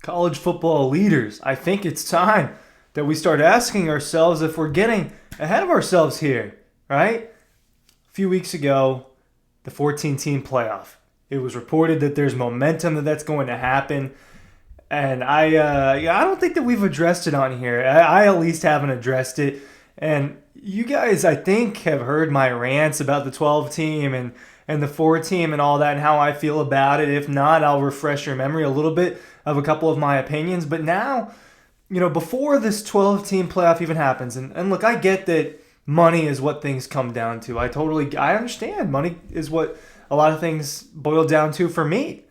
college football leaders, I think it's time that we start asking ourselves if we're getting ahead of ourselves here, right? A few weeks ago, the 14-team playoff. It was reported that there's momentum that's going to happen. And I don't think that we've addressed it on here. I at least haven't addressed it. And you guys, I think, have heard my rants about the 12 team and the 4 team and all that and how I feel about it. If not, I'll refresh your memory a little bit of a couple of my opinions. But now, before this 12 team playoff even happens, and look, I get that money is what things come down to. I understand money is what a lot of things boil down to for me.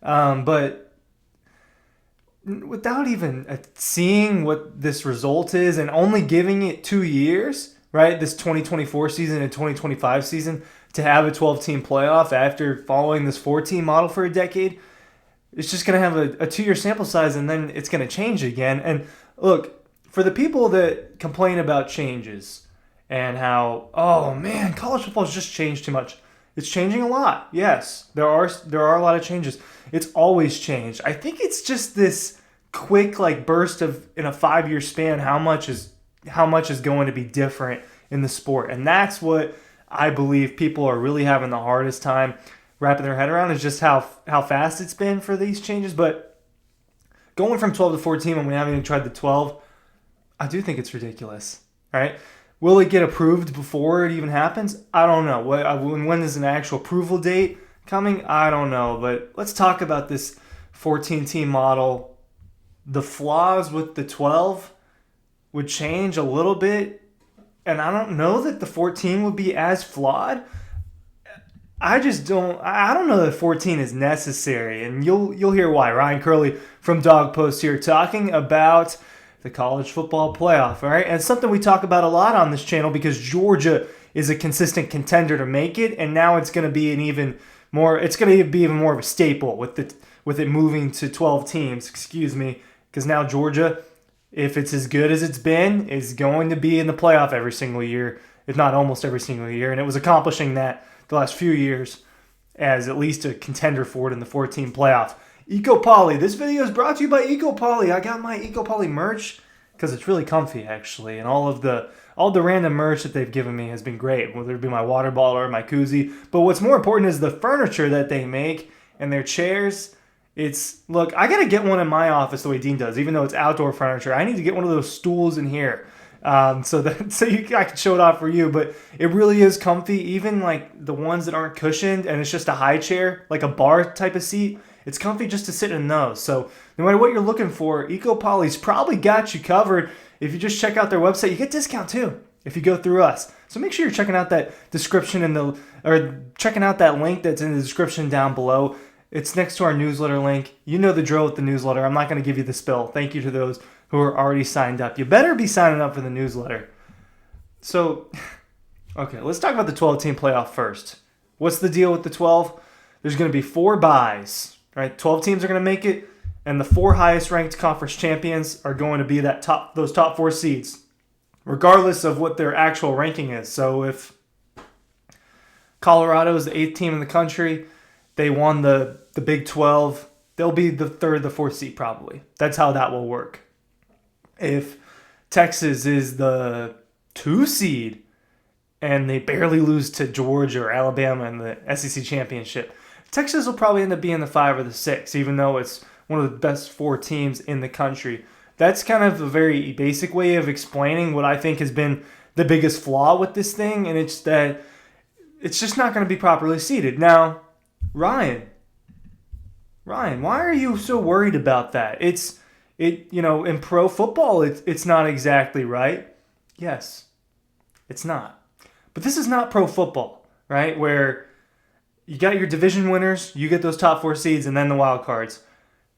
But without even seeing what this result is and only giving it 2 years, right? This 2024 season and 2025 season to have a 12-team playoff after following this 4-team model for a decade, it's just going to have a 2-year sample size and then it's going to change again. And look, for the people that complain about changes and how, oh man, college football has just changed too much. It's changing a lot. Yes, there are a lot of changes. It's always changed. I think it's just this quick burst of in a 5-year span how much is going to be different in the sport. And that's what I believe people are really having the hardest time wrapping their head around, is just how fast it's been for these changes. But going from 12 to 14 when we haven't even tried the 12, I do think it's ridiculous, right? Will it get approved before it even happens? I don't know. When is an actual approval date coming? I don't know. But let's talk about this 14-team model. The flaws with the 12 would change a little bit. And I don't know that the 14 would be as flawed. I don't know that 14 is necessary. And you'll hear why. Ryan Curley from Dawg Post here talking about the college football playoff, all right? And it's something we talk about a lot on this channel because Georgia is a consistent contender to make it, and now it's going to be even more of a staple with it moving to 12 teams, because now Georgia, if it's as good as it's been, is going to be in the playoff every single year, if not almost every single year, and it was accomplishing that the last few years as at least a contender for it in the 14 playoff. EcoPoly. This video is brought to you by EcoPoly. I got my EcoPoly merch because it's really comfy, actually, and all the random merch that they've given me has been great, whether it be my water bottle or my koozie. But what's more important is the furniture that they make and their chairs. Look, I gotta get one in my office the way Dean does, even though it's outdoor furniture. I need to get one of those stools in here, I can show it off for you. But it really is comfy, even the ones that aren't cushioned and it's just a high chair, like a bar type of seat. It's comfy just to sit in those. So no matter what you're looking for, EcoPoly's probably got you covered. If you just check out their website, you get discount too if you go through us. So make sure you're checking out that description or checking out that link that's in the description down below. It's next to our newsletter link. You know the drill with the newsletter. I'm not going to give you the spill. Thank you to those who are already signed up. You better be signing up for the newsletter. So, okay, let's talk about the 12-team playoff first. What's the deal with the 12? There's going to be 4 byes. Right, 12 teams are going to make it, and the 4 highest-ranked conference champions are going to be those top 4 seeds, regardless of what their actual ranking is. So if Colorado is the 8th team in the country, they won the Big 12, they'll be the 3rd, the 4th seed probably. That's how that will work. If Texas is the 2 seed and they barely lose to Georgia or Alabama in the SEC championship, Texas will probably end up being the 5 or the 6, even though it's one of the best 4 teams in the country. That's kind of a very basic way of explaining what I think has been the biggest flaw with this thing, and it's that it's just not going to be properly seeded. Now, Ryan, why are you so worried about that? In pro football, it's not exactly right. Yes, it's not. But this is not pro football, right? Where you got your division winners, you get those top 4 seeds, and then the wild cards.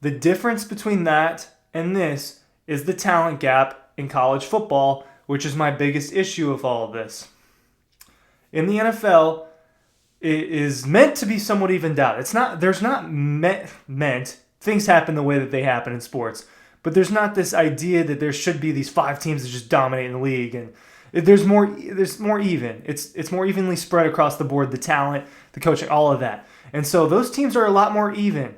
The difference between that and this is the talent gap in college football, which is my biggest issue of all of this. In the NFL, it is meant to be somewhat evened out. Things happen the way that they happen in sports, but there's not this idea that there should be these 5 teams that just dominate in the league, and there's more even. It's more evenly spread across the board, the talent, the coaching, all of that. And so those teams are a lot more even.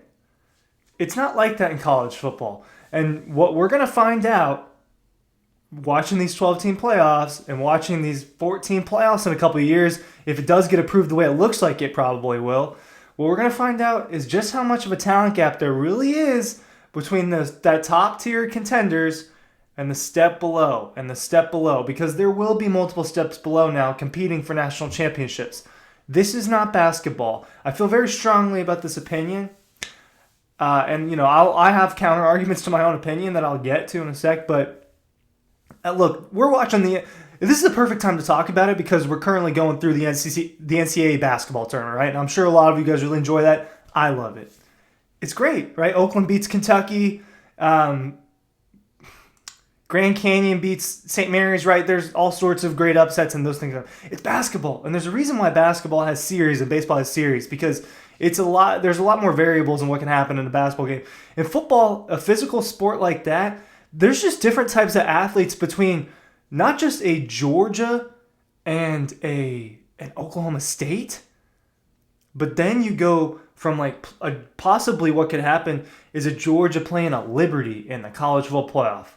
It's not like that in college football. And what we're going to find out watching these 12-team playoffs and watching these 14 playoffs in a couple of years, if it does get approved the way it looks like it probably will, what we're going to find out is just how much of a talent gap there really is between that top-tier contenders and the step below and the step below, because there will be multiple steps below now competing for national championships. This is not basketball. I feel very strongly about this opinion. And, I have counter arguments to my own opinion that I'll get to in a sec. But look, we're watching this is the perfect time to talk about it because we're currently going through the NCAA basketball tournament, right? And I'm sure a lot of you guys really enjoy that. I love it. It's great, right? Oakland beats Kentucky. Grand Canyon beats St. Mary's, right? There's all sorts of great upsets and those things. It's basketball. And there's a reason why basketball has series and baseball has series, because there's a lot more variables in what can happen in a basketball game. In football, a physical sport like that, there's just different types of athletes between not just a Georgia and an Oklahoma State, but then you go from possibly what could happen is a Georgia playing a Liberty in the college football playoff.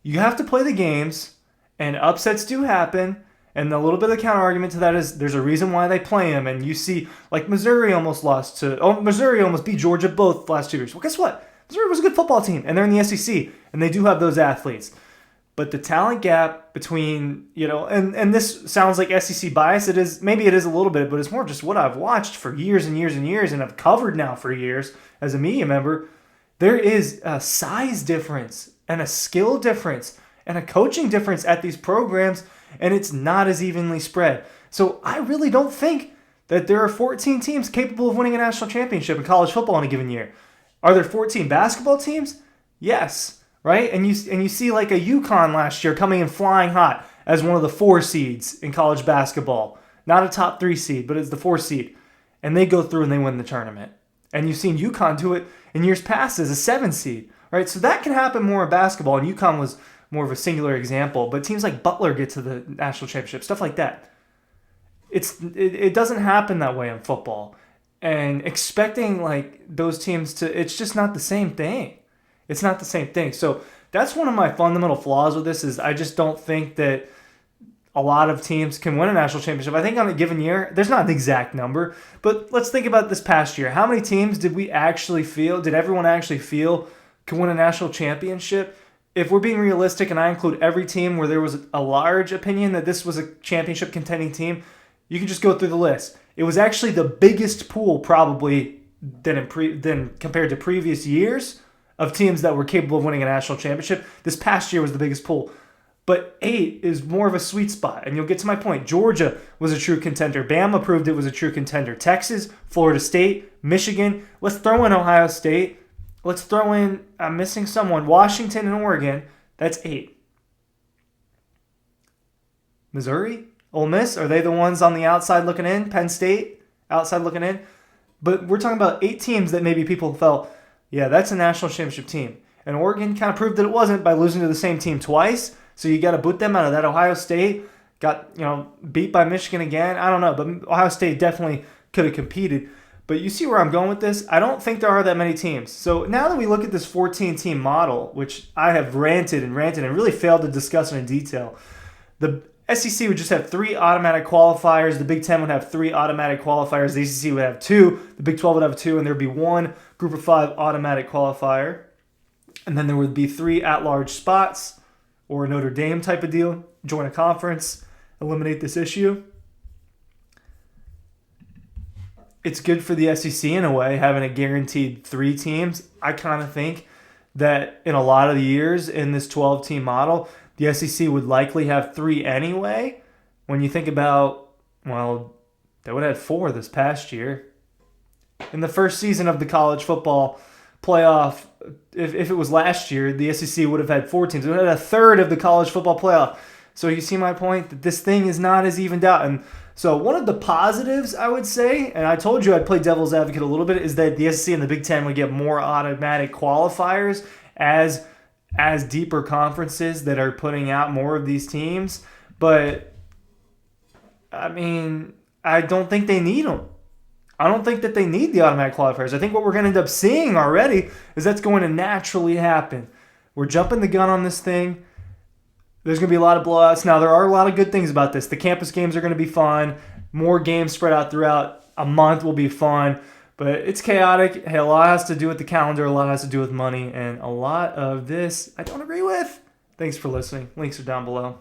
You have to play the games, and upsets do happen. And a little bit of the counter argument to that is there's a reason why they play them. And you see, Missouri almost beat Georgia both last 2 years. Well, guess what? Missouri was a good football team, and they're in the SEC, and they do have those athletes. But the talent gap between, and this sounds like SEC bias. Maybe it is a little bit, but it's more just what I've watched for years and years and years, and I've covered now for years as a media member. There is a size difference and a skill difference and a coaching difference at these programs, and it's not as evenly spread. So I really don't think that there are 14 teams capable of winning a national championship in college football in a given year. Are there 14 basketball teams? Yes, right? And you see like a UConn last year coming in flying hot as one of the 4 seeds in college basketball. Not a top 3 seed, but it's the 4 seed. And they go through and they win the tournament. And you've seen UConn do it in years past as a 7 seed, right? So that can happen more in basketball, and UConn was more of a singular example. But teams like Butler get to the national championship, stuff like that. It doesn't happen that way in football. And expecting those teams to, it's just not the same thing. It's not the same thing. So that's one of my fundamental flaws with this is I just don't think that a lot of teams can win a national championship. I think on a given year, there's not an exact number, but let's think about this past year. How many teams did everyone actually feel can win a national championship? If we're being realistic, and I include every team where there was a large opinion that this was a championship contending team, you can just go through the list. It was actually the biggest pool probably than compared to previous years of teams that were capable of winning a national championship. This past year was the biggest pool. But 8 is more of a sweet spot. And you'll get to my point. Georgia was a true contender. Bama proved it was a true contender. Texas, Florida State, Michigan. Let's throw in Ohio State. Let's throw in, I'm missing someone, Washington and Oregon. That's 8. Missouri? Ole Miss? Are they the ones on the outside looking in? Penn State? Outside looking in? But we're talking about 8 teams that maybe people felt, yeah, that's a national championship team. And Oregon kind of proved that it wasn't by losing to the same team twice. So you got to boot them out of that. Ohio State got beat by Michigan again. I don't know, but Ohio State definitely could have competed. But you see where I'm going with this? I don't think there are that many teams. So now that we look at this 14-team model, which I have ranted and really failed to discuss in detail, the SEC would just have 3 automatic qualifiers. The Big Ten would have 3 automatic qualifiers. The ACC would have 2. The Big 12 would have 2. And there would be 1 Group of 5 automatic qualifier. And then there would be 3 at-large spots, or a Notre Dame type of deal, join a conference, eliminate this issue. It's good for the SEC in a way, having a guaranteed 3 teams. I kind of think that in a lot of the years in this 12-team model, the SEC would likely have 3 anyway. When you think about, well, they would have had 4 this past year. In the first season of the college football playoff, if it was last year, the SEC would have had 4 teams. It would have had a third of the college football playoff. So you see my point, that this thing is not as evened out. And so one of the positives, I would say, and I told you I'd play devil's advocate a little bit, is that the SEC and the Big Ten would get more automatic qualifiers as deeper conferences that are putting out more of these teams. But, I mean, I don't think they need them. I don't think that they need the automatic qualifiers. I think what we're going to end up seeing already is that's going to naturally happen. We're jumping the gun on this thing. There's going to be a lot of blowouts. Now, there are a lot of good things about this. The campus games are going to be fun. More games spread out throughout a month will be fun. But it's chaotic. Hey, a lot has to do with the calendar. A lot has to do with money. And a lot of this I don't agree with. Thanks for listening. Links are down below.